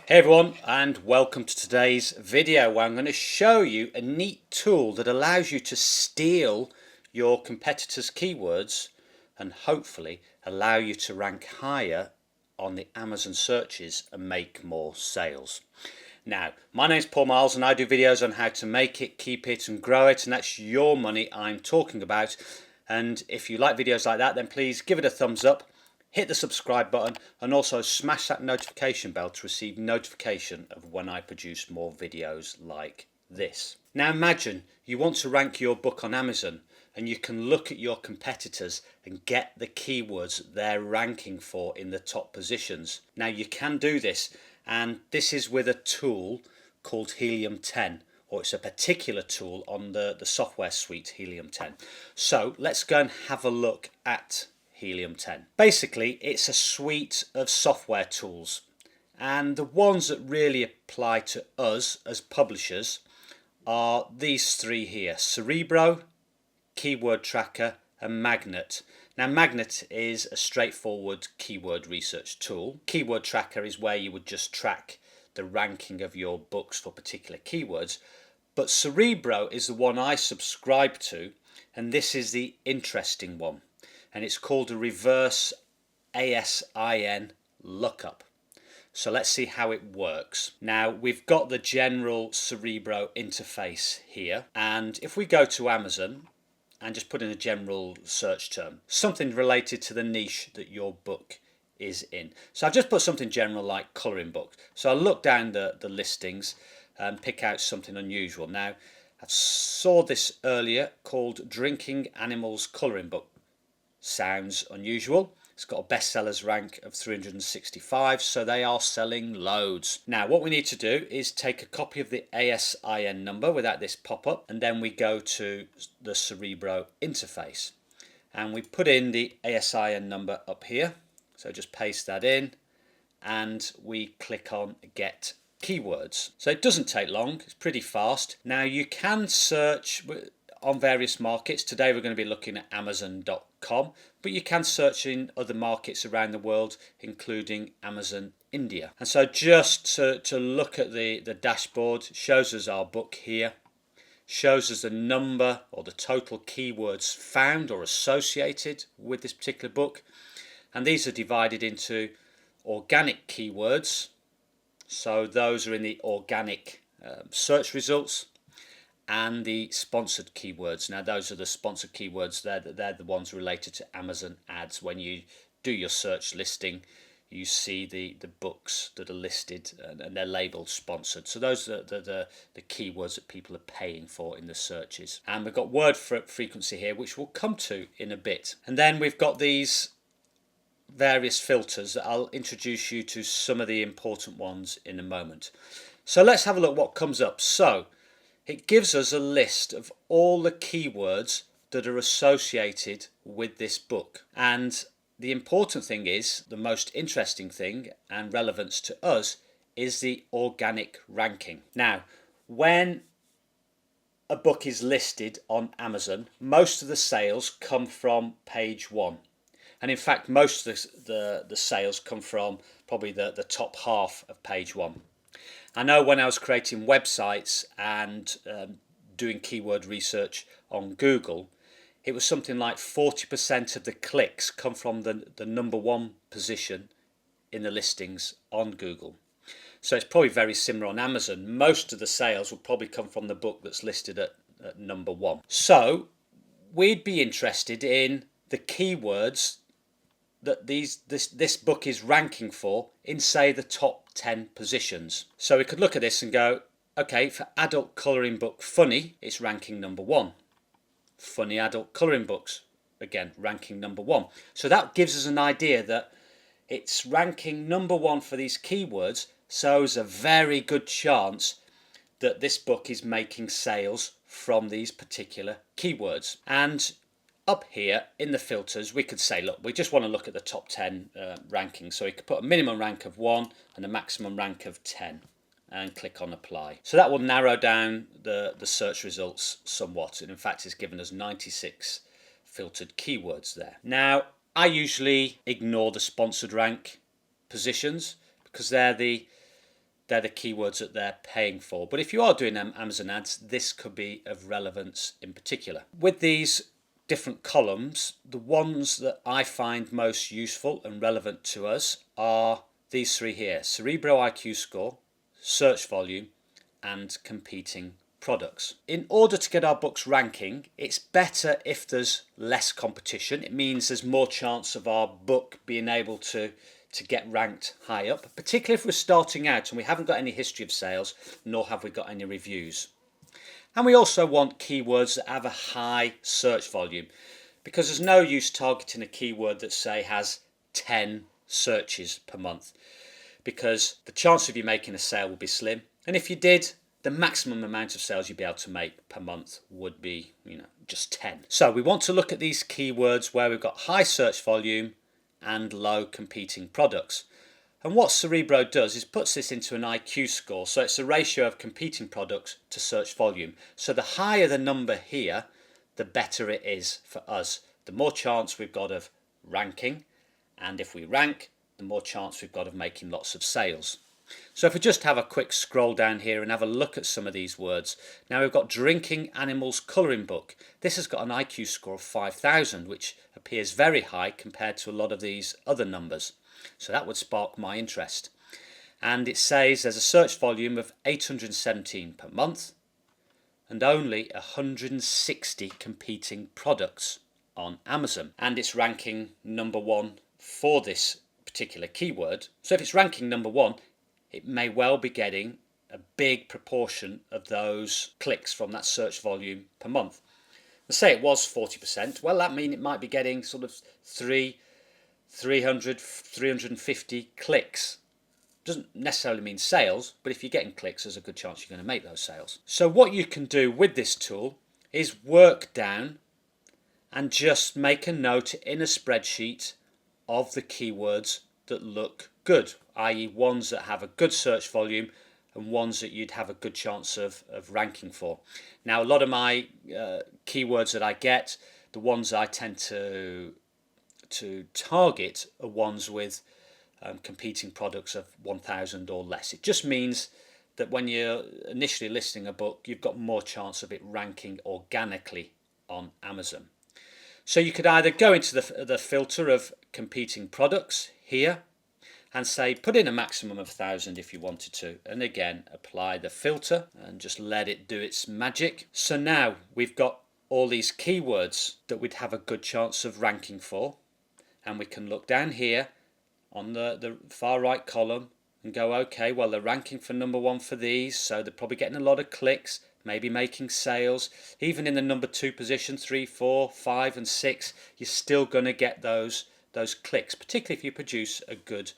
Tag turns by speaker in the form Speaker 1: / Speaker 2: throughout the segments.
Speaker 1: Hey everyone, and welcome to today's video where I'm going to show you a neat tool that allows you to steal your competitors' keywords and hopefully allow you to rank higher on the Amazon searches and make more sales. Now, my name's Paul Marles and I do videos on how to make it, keep it and grow it, and that's your money I'm talking about. And if you like videos like that, then please give it a thumbs up, hit the subscribe button, and also smash that notification bell to receive notification of when I produce more videos like this. Now imagine you want to rank your book on Amazon and you can look at your competitors and get the keywords they're ranking for in the top positions. Now you can do this, and this is with a tool called Helium 10, or it's a particular tool on the software suite Helium 10. So let's go and have a look at Helium 10. Basically, it's a suite of software tools, and the ones that really apply to us as publishers are these three here: Cerebro, Keyword Tracker and Magnet. Now Magnet is a straightforward keyword research tool. Keyword Tracker is where you would just track the ranking of your books for particular keywords, but Cerebro is the one I subscribe to, and this is the interesting one, and it's called a reverse ASIN lookup. So let's see how it works. Now we've got the general Cerebro interface here, and if we go to Amazon and just put in a general search term, something related to the niche that your book is in. So I've just put something general like colouring books. So I'll look down the listings and pick out something unusual. Now I saw this earlier called Drinking Animals Colouring Book. Sounds unusual. It's got a bestsellers rank of 365, so they are selling loads. Now what we need to do is take a copy of the ASIN number without this pop-up, and then we go to the Cerebro interface and we put in the ASIN number up here. So just paste that in and we click on Get Keywords. So it doesn't take long, it's pretty fast. Now you can search on various markets. Today we're going to be looking at Amazon.com, but you can search in other markets around the world, including Amazon India. And so just to look at the dashboard, shows us our book here, shows us the number or the total keywords found or associated with this particular book, and these are divided into organic keywords, so those are in the organic search results, and the sponsored keywords. Now those are the sponsored keywords. They're the ones related to Amazon ads. When you do your search listing, you see the books that are listed and they're labeled sponsored. So those are the keywords that people are paying for in the searches. And we've got word frequency here, which we'll come to in a bit. And then we've got these various filters that I'll introduce you to some of the important ones in a moment. So let's have a look what comes up. So it gives us a list of all the keywords that are associated with this book. And the important thing is, the most interesting thing and relevance to us, is the organic ranking. Now, when a book is listed on Amazon, most of the sales come from page 1. And in fact, most of the sales come from probably the top half of page 1. I know when I was creating websites and doing keyword research on Google, it was something like 40% of the clicks come from the number 1 position in the listings on Google. So it's probably very similar on Amazon. Most of the sales will probably come from the book that's listed at number 1. So we'd be interested in the keywords that this book is ranking for in, say, the top 10 positions. So we could look at this and go, okay, for adult colouring book funny, it's ranking number 1. Funny adult colouring books, again, ranking number 1. So that gives us an idea that it's ranking number 1 for these keywords, so there's a very good chance that this book is making sales from these particular keywords. And up here in the filters, we could say, look, we just want to look at the top 10 rankings. So we could put a minimum rank of 1 and a maximum rank of 10 and click on apply. So that will narrow down the search results somewhat. And in fact, it's given us 96 filtered keywords there. Now, I usually ignore the sponsored rank positions because they're the they're the keywords that they're paying for. But if you are doing Amazon ads, this could be of relevance in particular. With these different columns, the ones that I find most useful and relevant to us are these three here: Cerebro IQ score, search volume, and competing products. In order to get our books ranking, it's better if there's less competition. It means there's more chance of our book being able to get ranked high up, particularly if we're starting out and we haven't got any history of sales, nor have we got any reviews. And we also want keywords that have a high search volume, because there's no use targeting a keyword that, say, has 10 searches per month, because the chance of you making a sale will be slim. And if you did, the maximum amount of sales you'd be able to make per month would be, just 10. So we want to look at these keywords where we've got high search volume and low competing products. And what Cerebro does is puts this into an IQ score. So it's a ratio of competing products to search volume. So the higher the number here, the better it is for us. The more chance we've got of ranking. And if we rank, the more chance we've got of making lots of sales. So if we just have a quick scroll down here and have a look at some of these words. Now we've got drinking animals colouring book. This has got an IQ score of 5,000, which appears very high compared to a lot of these other numbers. So that would spark my interest. And it says there's a search volume of 817 per month and only 160 competing products on Amazon. And it's ranking number one for this particular keyword. So if it's ranking number one, it may well be getting a big proportion of those clicks from that search volume per month. Let's say it was 40%. Well, that means it might be getting sort of 350 clicks. Doesn't necessarily mean sales, but if you're getting clicks, there's a good chance you're going to make those sales. So what you can do with this tool is work down and just make a note in a spreadsheet of the keywords that look good, i.e. ones that have a good search volume and ones that you'd have a good chance of ranking for. Now, a lot of my keywords that I get, the ones I tend to target are ones with competing products of 1,000 or less. It just means that when you're initially listing a book, you've got more chance of it ranking organically on Amazon. So you could either go into the filter of competing products here and say put in a maximum of 1,000 if you wanted to, and again apply the filter and just let it do its magic. So now we've got all these keywords that we'd have a good chance of ranking for, and we can look down here on the far right column and go, okay, well, they're ranking for number one for these, so they're probably getting a lot of clicks, maybe making sales. Even in the number two position, 3, 4, 5 and 6, you're still going to get those clicks, particularly if you produce a good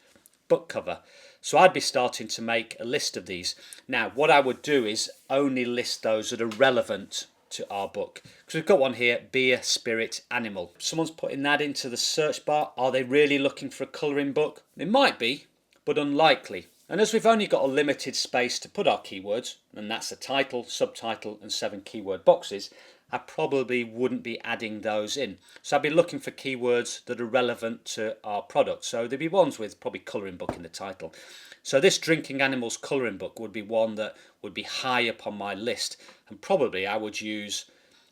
Speaker 1: book cover. So I'd be starting to make a list of these. Now what I would do is only list those that are relevant to our book, because we've got one here, beer, spirit, animal. Someone's putting that into the search bar. Are they really looking for a colouring book? They might be, but unlikely. And as we've only got a limited space to put our keywords, and that's the title, subtitle and 7 keyword boxes, I probably wouldn't be adding those in. So I'd be looking for keywords that are relevant to our product. So there'd be ones with probably colouring book in the title. So this drinking animals colouring book would be one that would be high up on my list, and probably I would use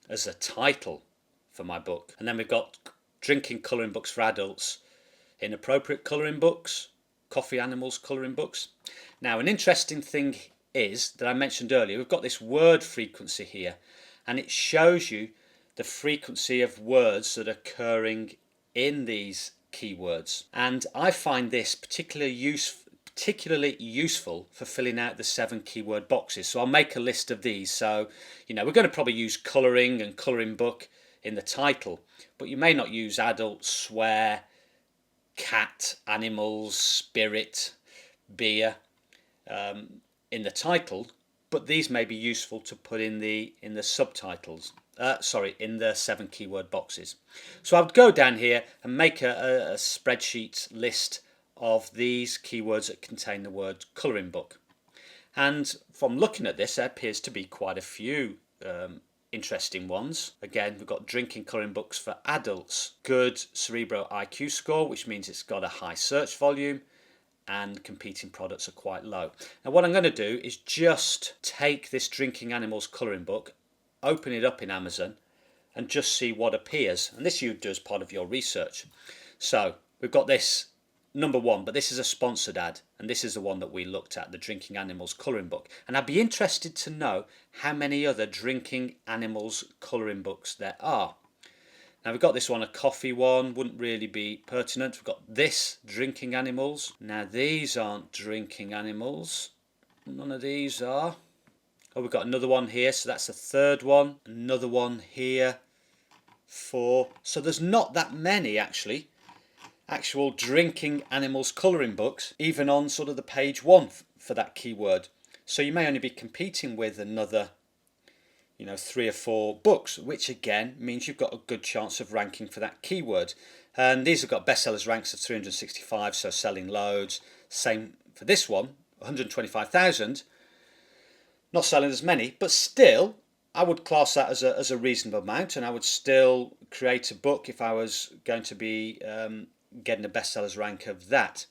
Speaker 1: as a title for my book. And then we've got drinking colouring books for adults, inappropriate colouring books, coffee animals colouring books. Now an interesting thing is that I mentioned earlier, we've got this word frequency here, and it shows you the frequency of words that are occurring in these keywords. And I find this particularly useful for filling out the 7 keyword boxes. So I'll make a list of these. So, we're going to probably use colouring and colouring book in the title, but you may not use adult, swear, cat, animals, spirit, beer in the title, but these may be useful to put in the subtitles. In the 7 keyword boxes. So I would go down here and make a spreadsheet list of these keywords that contain the word colouring book. And from looking at this, there appears to be quite a few interesting ones. Again, we've got drinking colouring books for adults, good Cerebro IQ score, which means it's got a high search volume, and competing products are quite low. Now what I'm going to do is just take this drinking animals colouring book, open it up in Amazon and just see what appears, and this you do as part of your research. So we've got this number one, but this is a sponsored ad, and this is the one that we looked at, the drinking animals colouring book, and I'd be interested to know how many other drinking animals colouring books there are. Now we've got this one, a coffee one, wouldn't really be pertinent. We've got this, drinking animals. Now these aren't drinking animals, none of these are. Oh, we've got another one here, so that's the third one, another one here, 4. So there's not that many actually actual drinking animals colouring books, even on sort of the page 1 for that keyword. So you may only be competing with another 3 or 4 books, which again means you've got a good chance of ranking for that keyword. And these have got bestsellers ranks of 365, so selling loads. Same for this one, 125,000. Not selling as many, but still I would class that as a reasonable amount, and I would still create a book if I was going to be getting a bestsellers rank of that.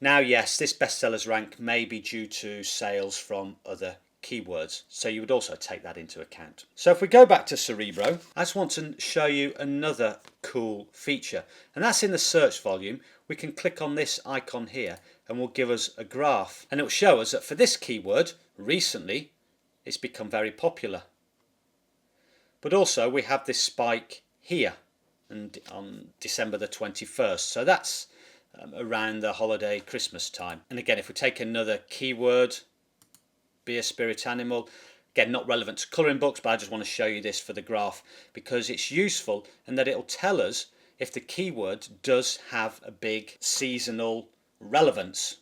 Speaker 1: Now yes, this bestsellers rank may be due to sales from other keywords, so you would also take that into account. So if we go back to Cerebro, I just want to show you another cool feature, and that's in the search volume. We can click on this icon here and will give us a graph, and it will show us that for this keyword recently it's become very popular. But also we have this spike here and on December the 21st, so that's around the holiday Christmas time. And again, if we take another keyword, be a spirit animal, again not relevant to colouring books, but I just want to show you this for the graph because it's useful in that it'll tell us if the keyword does have a big seasonal relevance,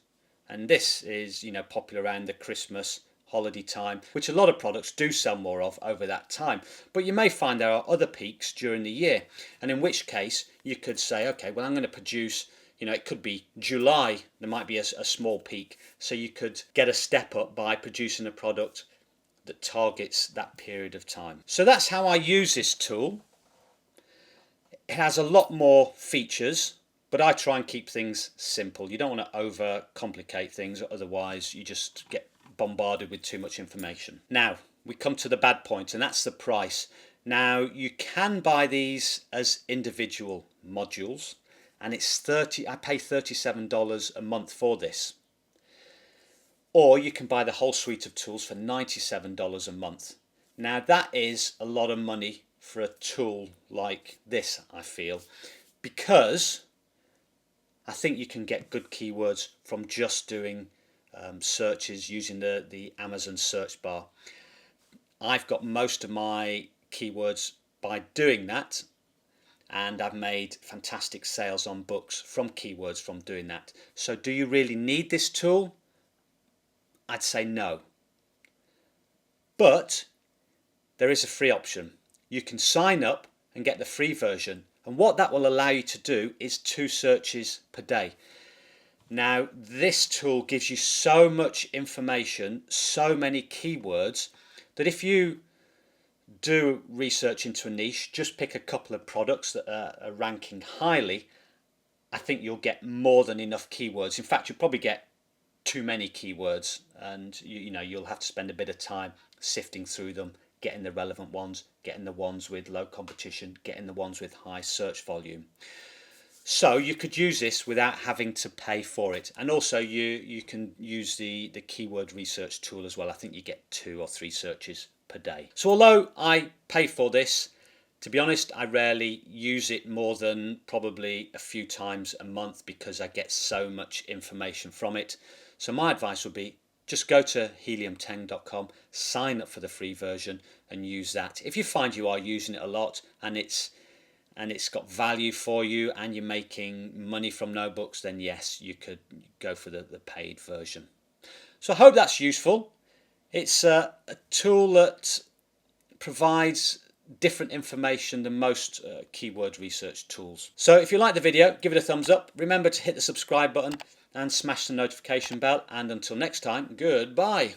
Speaker 1: and this is popular around the Christmas holiday time, which a lot of products do sell more of over that time. But you may find there are other peaks during the year, and in which case you could say, okay, well I'm going to produce, it could be July, there might be a small peak, so you could get a step up by producing a product that targets that period of time. So that's how I use this tool. It has a lot more features, but I try and keep things simple. You don't want to overcomplicate things, otherwise you just get bombarded with too much information. Now we come to the bad point, and that's the price. Now you can buy these as individual modules, and it's I pay $37 a month for this, or you can buy the whole suite of tools for $97 a month. Now that is a lot of money for a tool like this, I feel, because I think you can get good keywords from just doing searches using the Amazon search bar. I've got most of my keywords by doing that, and I've made fantastic sales on books from keywords from doing that. So do you really need this tool? I'd say no. But there is a free option. You can sign up and get the free version, and what that will allow you to do is 2 searches per day. Now this tool gives you so much information, so many keywords, that if you do research into a niche, just pick a couple of products that are ranking highly, I think you'll get more than enough keywords. In fact, you'll probably get too many keywords, and you'll have to spend a bit of time sifting through them, getting the relevant ones, getting the ones with low competition, getting the ones with high search volume. So you could use this without having to pay for it, and also you can use the keyword research tool as well. I think you get 2 or 3 searches per day. So although I pay for this, to be honest, I rarely use it more than probably a few times a month because I get so much information from it. So my advice would be just go to helium10.com, sign up for the free version and use that. If you find you are using it a lot and it's got value for you and you're making money from notebooks, then yes, you could go for the paid version. So I hope that's useful. It's a tool that provides different information than most keyword research tools. So if you like the video, give it a thumbs up. Remember to hit the subscribe button and smash the notification bell. And until next time, goodbye.